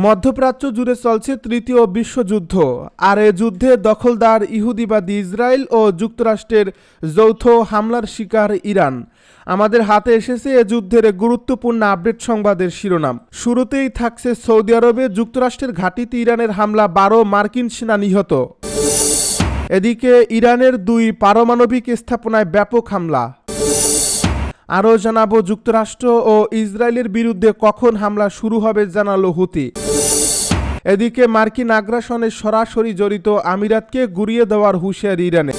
মধ্যপ্রাচ্য জুড়ে চলছে তৃতীয় বিশ্বযুদ্ধ, আর এ যুদ্ধে দখলদার ইহুদিবাদী ইসরায়েল ও যুক্তরাষ্ট্রের যৌথ হামলার শিকার ইরান। আমাদের হাতে এসেছে এ যুদ্ধের গুরুত্বপূর্ণ আপডেট সংবাদের শিরোনাম। শুরুতেই থাকছে সৌদি আরবে যুক্তরাষ্ট্রের ঘাঁটিতে ইরানের হামলা, 12 মার্কিন সেনা নিহত। এদিকে ইরানের 2 পারমাণবিক স্থাপনায় ব্যাপক হামলা। আরও জানাবো যুক্তরাষ্ট্র ও ইসরায়েলের বিরুদ্ধে কখন হামলা শুরু হবে জানালো হুতি। এদিকে মার্কিন আগ্রাসনে সরাসরি জড়িত আমিরাতকে গুড়িয়ে দেওয়ার হুঁশিয়ারি ইরানে।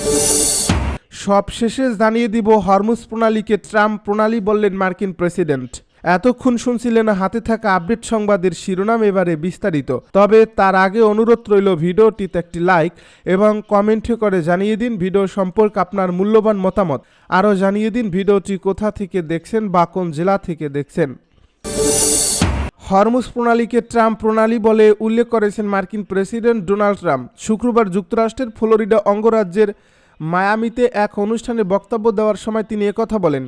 সবশেষে জানিয়ে দিব হরমুজ প্রণালীকে ট্রাম্প প্রণালী বললেন মার্কিন প্রেসিডেন্ট। এতক্ষণ শুনছিলেন হাতে থাকা আপডেট সংবাদের শিরোনাম, এবারে বিস্তারিত। তবে তার আগে অনুরোধ রইল ভিডিওটিতে একটি লাইক এবং কমেন্টে করে জানিয়ে দিন ভিডিও সম্পর্কে আপনার মূল্যবান মতামত। আরও জানিয়ে দিন ভিডিওটি কোথা থেকে দেখছেন বা কোন জেলা থেকে দেখছেন। হরমুজ প্রণালীকে ট্রাম্প প্রণালী বলে উল্লেখ করেছেন মার্কিন প্রেসিডেন্ট ডোনাল্ড ট্রাম্প। শুক্রবার যুক্তরাষ্ট্রের ফ্লোরিডা অঙ্গরাজ্যের মায়ামিতে এক অনুষ্ঠানে বক্তব্য দেওয়ার সময় তিনি একথা বলেন।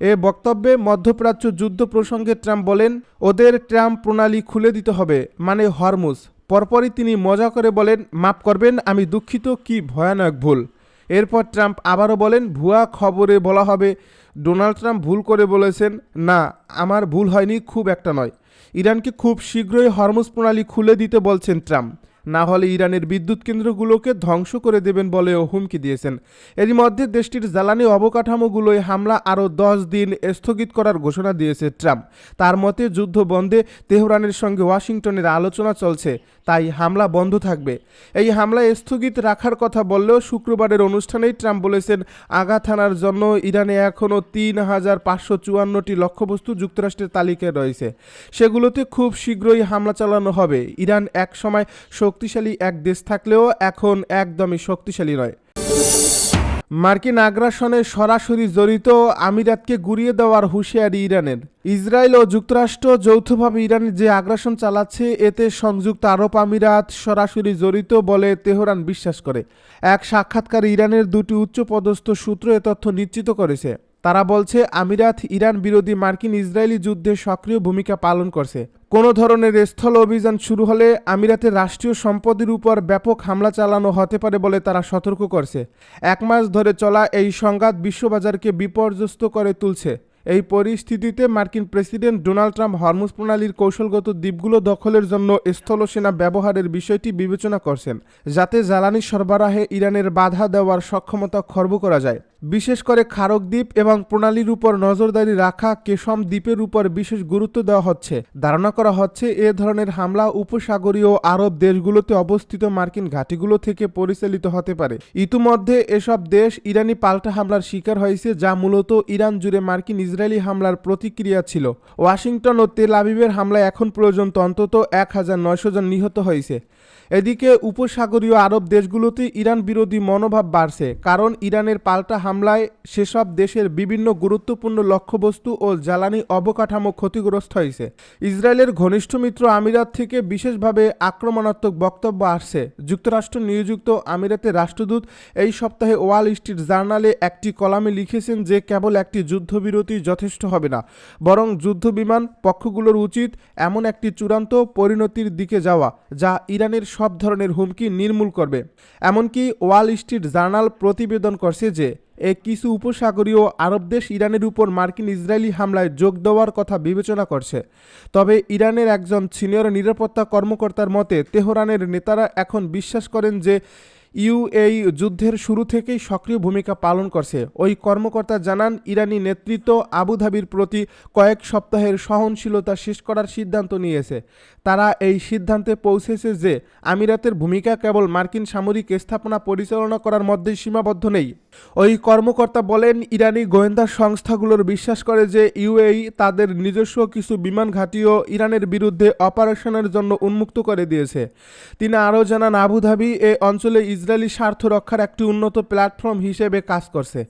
এ বক্তব্যে মধ্যপ্রাচ্য যুদ্ধ প্রসঙ্গে ট্রাম্প বলেন, ওদের ট্রাম্প প্রণালী খুলে দিতে হবে, মানে হরমুজ। পরপরই তিনি মজা করে বলেন, মাফ করবেন, আমি দুঃখিত, কি ভয়ানক ভুল। এরপর ট্রাম্প আবারও বলেন, ভুয়া খবরে বলা হবে। ডোনাল্ড ট্রাম্প ভুল করে বলেছেন, না, আমার ভুল হয়নি, খুব একটা নয়। ইরানকে খুব শীঘ্রই হরমুজ প্রণালী খুলে দিতে বলছেন ট্রাম্প, না হলে ইরানের বিদ্যুৎ কেন্দ্রগুলোকে ধ্বংস করে দেবেন বলেও হুমকি দিয়েছেন। এরই মধ্যে দেশটির জ্বালানি অবকাঠামোগুলোয় হামলা আরও 10 দিন স্থগিত করার ঘোষণা দিয়েছে ট্রাম্প। তার মতে যুদ্ধ বন্ধে তেহরানের সঙ্গে ওয়াশিংটনের আলোচনা চলছে, তাই হামলা বন্ধ থাকবে। এই হামলা স্থগিত রাখার কথা বললেও শুক্রবারের অনুষ্ঠানেই ট্রাম্প বলেছেন, আঘাত হানার জন্য ইরানে এখনও 3,554টি লক্ষ্যবস্তু যুক্তরাষ্ট্রের তালিকায় রয়েছে। সেগুলোতে খুব শীঘ্রই হামলা চালানো হবে। ইরান এক সময় শক্তিশালী এক দেশ থাকলেও এখন একদমই শক্তিশালী নয়। মার্কিন আগ্রাসনে সরাসরি জড়িত আমিরাতকে গুড়িয়ে দেওয়ার হুঁশিয়ারি ইরানের। ইসরায়েল ও যুক্তরাষ্ট্র যৌথভাবে ইরানে যে আগ্রাসন চালাচ্ছে, এতে সংযুক্ত আরব আমিরাত সরাসরি জড়িত বলে তেহরান বিশ্বাস করে। এক সাক্ষাৎকারে ইরানের 2টি উচ্চপদস্থ সূত্র এ তথ্য নিশ্চিত করেছে। তারা বলছে, আমিরাত ইরান বিরোধী মার্কিন ইসরায়েলি যুদ্ধে সক্রিয় ভূমিকা পালন করছে। কোনো ধরনের স্থল অভিযান শুরু হলে আমিরাতের রাষ্ট্রীয় সম্পদের উপর ব্যাপক হামলা চালানো হতে পারে বলে তারা সতর্ক করছে। 1 মাস ধরে চলা এই সংঘাত বিশ্ববাজারকে বিপর্যস্ত করে তুলছে। এই পরিস্থিতিতে মার্কিন প্রেসিডেন্ট ডোনাল্ড ট্রাম্প হরমুজ প্রণালীর কৌশলগত দ্বীপগুলো দখলের জন্য স্থলসেনা ব্যবহারের বিষয়টি বিবেচনা করছেন, যাতে জ্বালানি সরবরাহে ইরানের বাধা দেওয়ার সক্ষমতা খর্ব করা যায়। বিশেষ করে খারক দ্বীপ এবং প্রণালীর উপর নজরদারি রাখা কেশম দ্বীপের উপর বিশেষ গুরুত্ব দেওয়া হচ্ছে। ধারণা করা হচ্ছে এ ধরনের হামলা উপসাগরীয় আরব দেশগুলোতে অবস্থিত মার্কিন ঘাঁটিগুলো থেকে পরিচালিত হতে পারে। ইতিমধ্যে এসব দেশ ইরানি পাল্টা হামলার শিকার হয়েছে, যা মূলত ইরান জুড়ে মার্কিন ইসরায়েলি হামলার প্রতিক্রিয়া ছিল। ওয়াশিংটন ও তেল আবিবের হামলায় এখন পর্যন্ত অন্তত 1900 জন নিহত হয়েছে। এদিকে উপসাগরীয় আরব দেশগুলোতে ইরান বিরোধী মনোভাব বাড়ছে, কারণ ইরানের পাল্টা হামলায় সেসব দেশের বিভিন্ন গুরুত্বপূর্ণ লক্ষ্যবস্তু ও জ্বালানি অবকাঠামো ক্ষতিগ্রস্ত হয়েছে। ইসরায়েলের ঘনিষ্ঠ মিত্র আমিরাত থেকে বিশেষভাবে আক্রমণাত্মক বক্তব্য আসছে। যুক্তরাষ্ট্র নিযুক্ত আমিরাতের রাষ্ট্রদূত এই সপ্তাহে ওয়াল স্ট্রিট জার্নালে একটি কলামে লিখেছেন যে কেবল একটি যুদ্ধবিরতি যথেষ্ট হবে না, বরং যুদ্ধবিমান পক্ষগুলোর উচিত এমন একটি চূড়ান্ত পরিণতির দিকে যাওয়া যা ইরানের সব ধরনের হুমকি নির্মূল করবে। এমনকি ওয়াল স্ট্রিট জার্নাল প্রতিবেদন করছে যে কিছু উপসাগরীয় আরব দেশ ইরানের উপর মার্কিন ইসরায়েলি হামলায় যোগ দেওয়ার কথা বিবেচনা করছে। তবে ইরানের একজন সিনিয়র নিরাপত্তা কর্মকর্তার মতে, তেহরানের নেতারা এখন বিশ্বাস করেন যে এই যুদ্ধের শুরু থেকেই সক্রিয় ভূমিকা পালন করছে। ওই কর্মকর্তা জানান, ইরানি নেতৃত্ব আবুধাবির প্রতি কয়েক সপ্তাহের সহনশীলতা শেষ করার সিদ্ধান্ত নিয়েছে। তারা এই সিদ্ধান্তে পৌঁছেছে যে আমিরাতের ভূমিকা কেবল মার্কিন সামরিক স্থাপনা পরিচালনা করার মধ্যেই সীমাবদ্ধ নেই। ওই কর্মকর্তা বলেন, ইরানি গোয়েন্দা সংস্থাগুলোর বিশ্বাস করে যে তাদের নিজস্ব কিছু বিমান ঘাঁটিও ইরানের বিরুদ্ধে অপারেশনের জন্য উন্মুক্ত করে দিয়েছে। তিনি আরও জানান, আবুধাবি এ অঞ্চলে ইসরায়েলি স্বার্থ রক্ষার একটি উন্নত প্ল্যাটফর্ম হিসেবে কাজ করছে।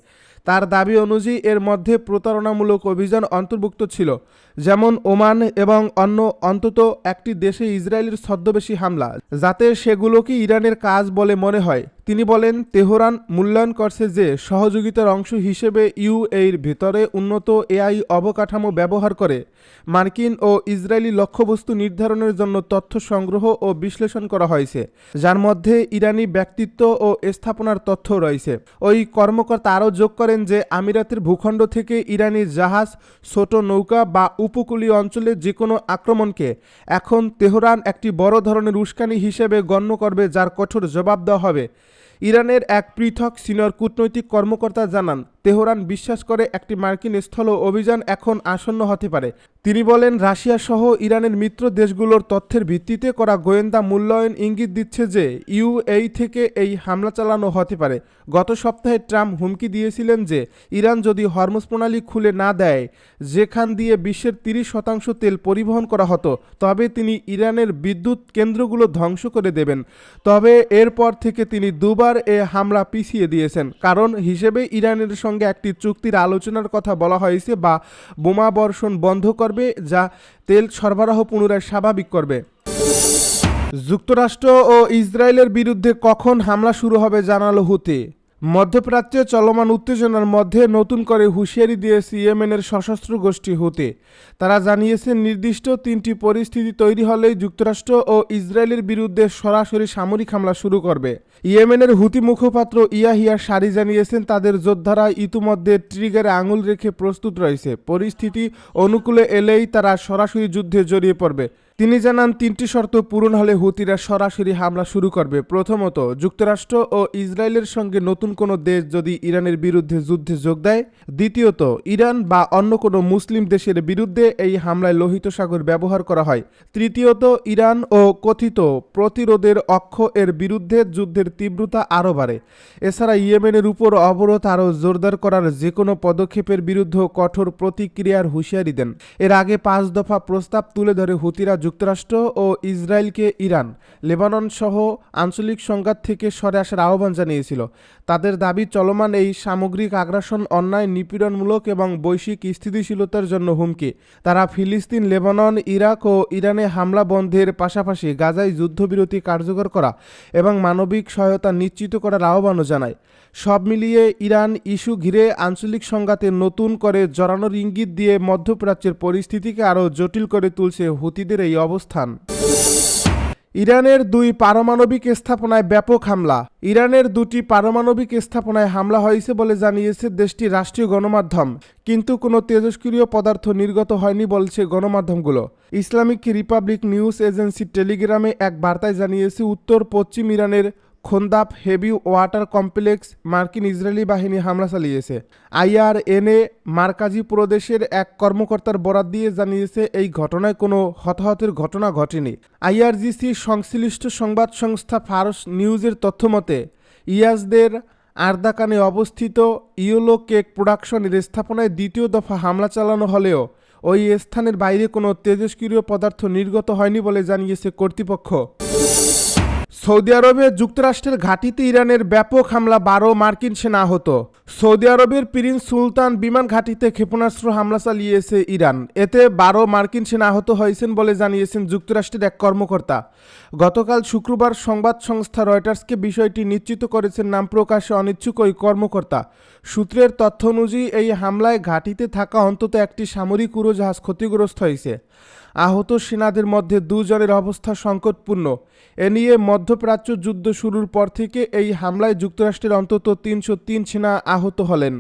তার দাবি অনুযায়ী এর মধ্যে প্রতারণামূলক অভিযান অন্তর্ভুক্ত ছিল, যেমন ওমান এবং অন্য অন্তত একটি দেশে ইসরায়েলের ছদ্মবেশী হামলা, যাতে সেগুলোকে ইরানের কাজ বলে মনে হয়। তিনি বলেন, তেহরান মূল্যায়ন করছে যে সহযোগিতার অংশ হিসেবে ইউএইর ভেতরে উন্নত এআই অবকাঠামো ব্যবহার করে মার্কিন ও ইসরায়েলি লক্ষ্যবস্তু নির্ধারণের জন্য তথ্য সংগ্রহ ও বিশ্লেষণ করা হয়েছে, যার মধ্যে ইরানি ব্যক্তিত্ব ও স্থাপনার তথ্য রয়েছে। ওই কর্মকর্তা আরও যোগ করেন যে আমিরাতের ভূখণ্ড থেকে ইরানি জাহাজ, ছোট নৌকা বা উপকূলীয় অঞ্চলে যে কোনো আক্রমণকে এখন তেহরান একটি বড় ধরনের উস্কানি হিসেবে গণ্য করবে, যার কঠোর জবাব দেওয়া হবে। ইরানের এক পৃথক সিনিয়র কূটনৈতিক কর্মকর্তা জানান, তেহরান বিশ্বাস করে একটি মার্কিন স্থল অভিযান এখন আসন্ন হতে পারে। তিনি বলেন, রাশিয়া সহ ইরানের মিত্র দেশগুলোর তথ্যের ভিত্তিতে করা গোয়েন্দা মূল্যায়ন ইঙ্গিত দিচ্ছে যে ইউএই থেকে এই হামলা চালানো হতে পারে। গত সপ্তাহে ট্রাম্প হুমকি দিয়েছিলেন যে ইরান যদি হরমুজ প্রণালী খুলে না দেয়, যেখান দিয়ে বিশ্বের 30% তেল পরিবহন করা হতো, তবে তিনি ইরানের বিদ্যুৎ কেন্দ্রগুলো ধ্বংস করে দেবেন। তবে এরপর থেকে তিনি দুবার এ হামলা পিছিয়ে দিয়েছেন। কারণ হিসেবে ইরানের সঙ্গে একটি চুক্তির আলোচনার কথা বলা হয়েছে বা বোমা বর্ষণ বন্ধ করবে, যা তেল সরবরাহ পুনরায় স্বাভাবিক করবে। যুক্তরাষ্ট্র ও ইসরায়েলের বিরুদ্ধে কখন হামলা শুরু হবে জানালো হুতি। মধ্যপ্রাচ্যে চলমান উত্তেজনার মধ্যে নতুন করে হুঁশিয়ারি দিয়েছে ইয়েমেনের সশস্ত্র গোষ্ঠী হুতি। তারা জানিয়েছে, নির্দিষ্ট 3টি পরিস্থিতি তৈরি হলেই যুক্তরাষ্ট্র ও ইসরায়েলের বিরুদ্ধে সরাসরি সামরিক হামলা শুরু করবে। ইয়েমেনের হুতি মুখপাত্র ইয়াহিয়া সারি জানিয়েছেন, তাদের যোদ্ধারা ইতিমধ্যে ট্রিগারে আঙুল রেখে প্রস্তুত রয়েছে। পরিস্থিতি অনুকূলে এলেই তারা সরাসরি যুদ্ধে জড়িয়ে পড়বে। তিনি জানান, 3টি শর্ত পূরণ হলে হুতিরা সরাসরি হামলা শুরু করবে। প্রথমত, যুক্তরাষ্ট্র ও ইসরায়েলের সঙ্গে নতুন কোনো দেশ যদি ইরানের বিরুদ্ধে যুদ্ধে যোগ দেয়। দ্বিতীয়ত, ইরান বা অন্য কোনো মুসলিম দেশের বিরুদ্ধে এই হামলায় লোহিত সাগর ব্যবহার করা হয়। তৃতীয়ত, ইরান ও কথিত প্রতিরোধের অক্ষ এর বিরুদ্ধে যুদ্ধের তীব্রতা আরও বাড়ে। এছাড়া ইয়েমেনের উপর অবরোধ আরও জোরদার করার যে কোনো পদক্ষেপের বিরুদ্ধে কঠোর প্রতিক্রিয়ার হুঁশিয়ারি দেন। এর আগে 5 দফা প্রস্তাব তুলে ধরে হুতিরা যুক্তরাষ্ট্র ও ইসরায়েলকে ইরান, লেবানন সহ আঞ্চলিক সংঘাত থেকে সরে আসার আহ্বান জানিয়েছিল। তাদের দাবি, চলমান এই সামগ্রিক আগ্রাসন অন্যায়, নিপীড়নমূলক এবং বৈশ্বিক স্থিতিশীলতার জন্য হুমকি। তারা ফিলিস্তিন, লেবানন, ইরাক ও ইরানে হামলা বন্ধের পাশাপাশি গাজায় যুদ্ধবিরতি কার্যকর করা এবং মানবিক সহায়তা নিশ্চিত করার আহ্বানও জানায়। সব মিলিয়ে ইরান ইস্যু ঘিরে আঞ্চলিক সংঘাতে নতুন করে জড়ানোর ইঙ্গিত দিয়ে মধ্যপ্রাচ্যের পরিস্থিতিকে আরও জটিল করে তুলছে হুতিদের এই অবস্থান। ইরানের 2 পারমাণবিক স্থাপনায় ব্যাপক হামলা। ইরানের 2টি পারমাণবিক স্থাপনায় হামলা হয়েছে বলে জানিয়েছে দেশটির রাষ্ট্রীয় গণমাধ্যম, কিন্তু কোনো তেজস্ক্রিয় পদার্থ নির্গত হয়নি বলছে গণমাধ্যমগুলো। ইসলামিক রিপাবলিক নিউজ এজেন্সি টেলিগ্রামে এক বার্তায় জানিয়েছে, উত্তর পশ্চিম ইরানের খোন্দাপ হেভি ওয়াটার কমপ্লেক্স মার্কিন ইসরায়েলি বাহিনী হামলা চালিয়েছে। আইআরএনএ মার্কাজি প্রদেশের এক কর্মকর্তার বরাত দিয়ে জানিয়েছে, এই ঘটনায় কোনো হতাহতের ঘটনা ঘটেনি। আইআরজিসি সংশ্লিষ্ট সংবাদ সংস্থা ফারস নিউজের তথ্যমতে, ইয়াজদের আরদাকানে অবস্থিত ইয়েলো কেক প্রোডাকশনের স্থাপনায় 2য় দফা হামলা চালানো হলেও ওই স্থানের বাইরে কোনো তেজস্ক্রিয় পদার্থ নির্গত হয়নি বলে জানিয়েছে কর্তৃপক্ষ। সৌদি আরবে যুক্তরাষ্ট্রের ঘাঁটিতে ইরানের ব্যাপক হামলা, 12 মার্কিন সেনা আহত। সৌদি আরবের প্রিন্স সুলতান বিমান ঘাঁটিতে ক্ষেপণাস্ত্র হামলা চালিয়েছে ইরান। এতে 12 মার্কিন সেনা আহত হয়েছেন বলে জানিয়েছেন যুক্তরাষ্ট্রের এক কর্মকর্তা। গতকাল শুক্রবার সংবাদ সংস্থা রয়টার্সকে বিষয়টি নিশ্চিত করেছেন নাম প্রকাশে অনিচ্ছুক ওই কর্মকর্তা। সূত্রের তথ্য অনুযায়ী এই হামলায় ঘাঁটিতে থাকা অন্তত একটি সামরিক উড়োজাহাজ ক্ষতিগ্রস্ত হয়েছে। আহত সেনাদের মধ্যে 2 জনের অবস্থা সংকটপূর্ণ। এ নিয়ে মধ্যপ্রাচ্য যুদ্ধ শুরুর পর থেকে এই হামলায় যুক্তরাষ্ট্রের অন্তত 303 সেনা আহত হলেন।